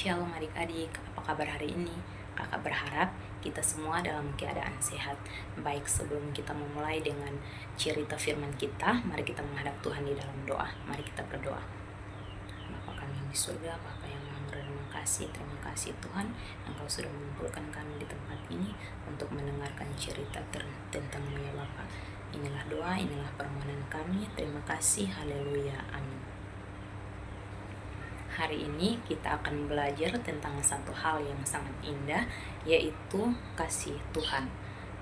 Shalom adik-adik, apa kabar hari ini? Kakak berharap kita semua dalam keadaan sehat. Baik, sebelum kita memulai dengan cerita firman kita, mari kita menghadap Tuhan di dalam doa. Mari kita berdoa. Bapa kami yang di surga, Bapa yang maha murah, terima kasih Tuhan, Engkau sudah mengumpulkan kami di tempat ini untuk mendengarkan cerita tentang-Mu ya Bapa. Inilah doa, inilah permohonan kami. Terima kasih, haleluya, amin. Hari ini kita akan belajar tentang satu hal yang sangat indah, yaitu kasih Tuhan.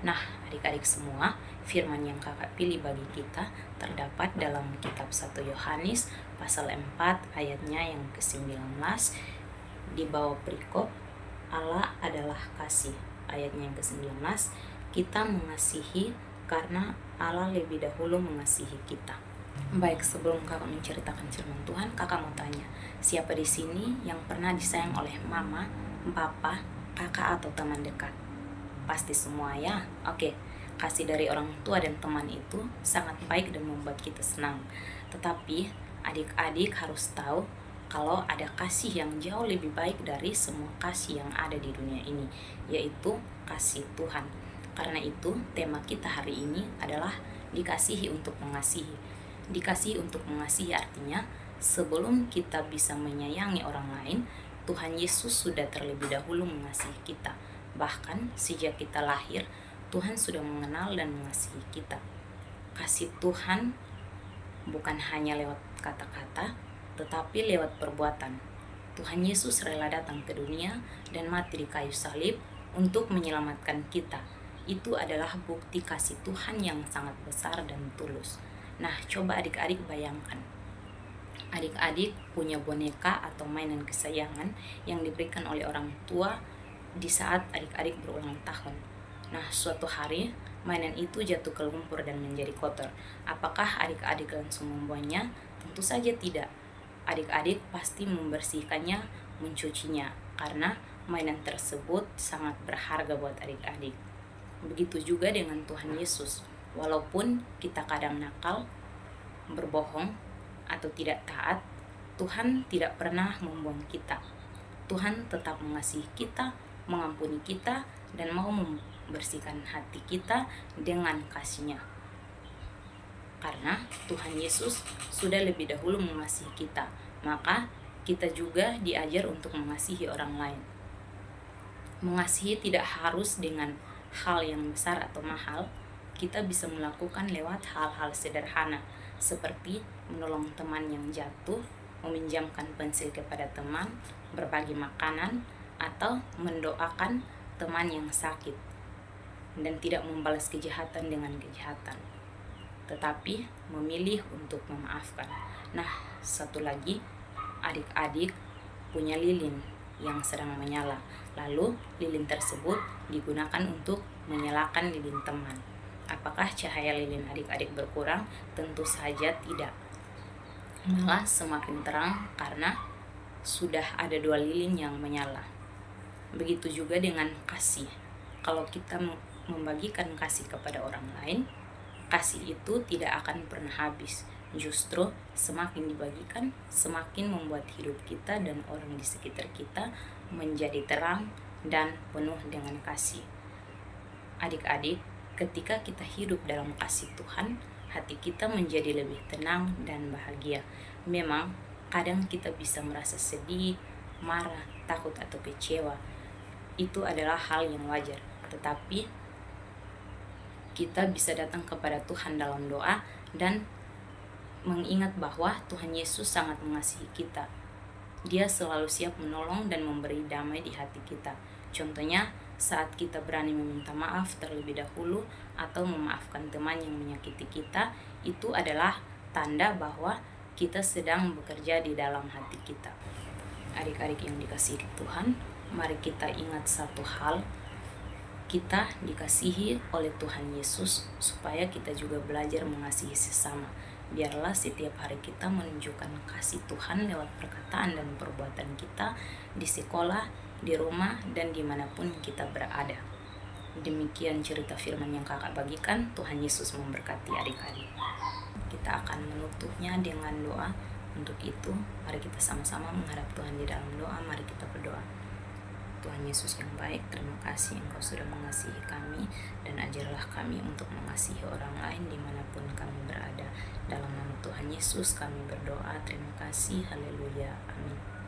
Nah, adik-adik semua, firman yang kakak pilih bagi kita terdapat dalam kitab 1 Yohanes pasal 4 ayatnya yang ke-19 di bawah perikop Allah adalah kasih. Ayatnya yang ke-19, kita mengasihi karena Allah lebih dahulu mengasihi kita. Baik, sebelum kakak menceritakan firman Tuhan, kakak mau tanya, siapa di sini yang pernah disayang oleh mama, papa, kakak atau teman dekat? Pasti semua ya. Oke, kasih dari orang tua dan teman itu sangat baik dan membuat kita senang. Tetapi adik-adik harus tahu kalau ada kasih yang jauh lebih baik dari semua kasih yang ada di dunia ini, yaitu kasih Tuhan. Karena itu tema kita hari ini adalah dikasihi untuk mengasihi. Dikasihi untuk mengasihi artinya sebelum kita bisa menyayangi orang lain, Tuhan Yesus sudah terlebih dahulu mengasihi kita. Bahkan sejak kita lahir, Tuhan sudah mengenal dan mengasihi kita. Kasih Tuhan bukan hanya lewat kata-kata, tetapi lewat perbuatan. Tuhan Yesus rela datang ke dunia dan mati di kayu salib untuk menyelamatkan kita. Itu adalah bukti kasih Tuhan yang sangat besar dan tulus. Nah, coba adik-adik bayangkan. Adik-adik punya boneka atau mainan kesayangan yang diberikan oleh orang tua di saat adik-adik berulang tahun. Nah, suatu hari mainan itu jatuh ke lumpur dan menjadi kotor. Apakah adik-adik langsung membuangnya? Tentu saja tidak. Adik-adik pasti membersihkannya, mencucinya, karena mainan tersebut sangat berharga buat adik-adik. Begitu juga dengan Tuhan Yesus. Walaupun kita kadang nakal, berbohong, atau tidak taat, Tuhan tidak pernah membuang kita. Tuhan tetap mengasihi kita, mengampuni kita, dan mau membersihkan hati kita dengan kasih-Nya. Karena Tuhan Yesus sudah lebih dahulu mengasihi kita, maka kita juga diajar untuk mengasihi orang lain. Mengasihi tidak harus dengan hal yang besar atau mahal. Kita bisa melakukan lewat hal-hal sederhana, seperti menolong teman yang jatuh, meminjamkan pensil kepada teman, berbagi makanan, atau mendoakan teman yang sakit, dan tidak membalas kejahatan dengan kejahatan, tetapi memilih untuk memaafkan. Nah, satu lagi, adik-adik punya lilin yang sedang menyala, lalu lilin tersebut digunakan untuk menyalakan lilin teman. Apakah cahaya lilin adik-adik berkurang? Tentu saja tidak. Malah semakin terang karena sudah ada dua lilin yang menyala. Begitu juga dengan kasih. Kalau kita membagikan kasih kepada orang lain, kasih itu tidak akan pernah habis. Justru semakin dibagikan, semakin membuat hidup kita dan orang di sekitar kita menjadi terang dan penuh dengan kasih. Adik-adik, ketika kita hidup dalam kasih Tuhan, hati kita menjadi lebih tenang dan bahagia. Memang kadang kita bisa merasa sedih, marah, takut, atau kecewa. Itu adalah hal yang wajar. Tetapi kita bisa datang kepada Tuhan dalam doa dan mengingat bahwa Tuhan Yesus sangat mengasihi kita. Dia selalu siap menolong dan memberi damai di hati kita. Contohnya, saat kita berani meminta maaf terlebih dahulu atau memaafkan teman yang menyakiti kita, itu adalah tanda bahwa kita sedang bekerja di dalam hati kita. Adik-adik yang dikasihi Tuhan, mari kita ingat satu hal, kita dikasihi oleh Tuhan Yesus supaya kita juga belajar mengasihi sesama. Biarlah setiap hari kita menunjukkan kasih Tuhan lewat perkataan dan perbuatan kita di sekolah, di rumah, dan dimanapun kita berada. Demikian cerita firman yang kakak bagikan. Tuhan Yesus memberkati adik-adik. Kita akan menutupnya dengan doa. Untuk itu, mari kita sama-sama menghadap Tuhan di dalam doa. Mari kita berdoa. Tuhan Yesus yang baik, terima kasih Engkau sudah mengasihi kami, dan ajarlah kami untuk mengasihi orang lain dimanapun kami berada. Dalam nama Tuhan Yesus kami berdoa, terima kasih, haleluya, amin.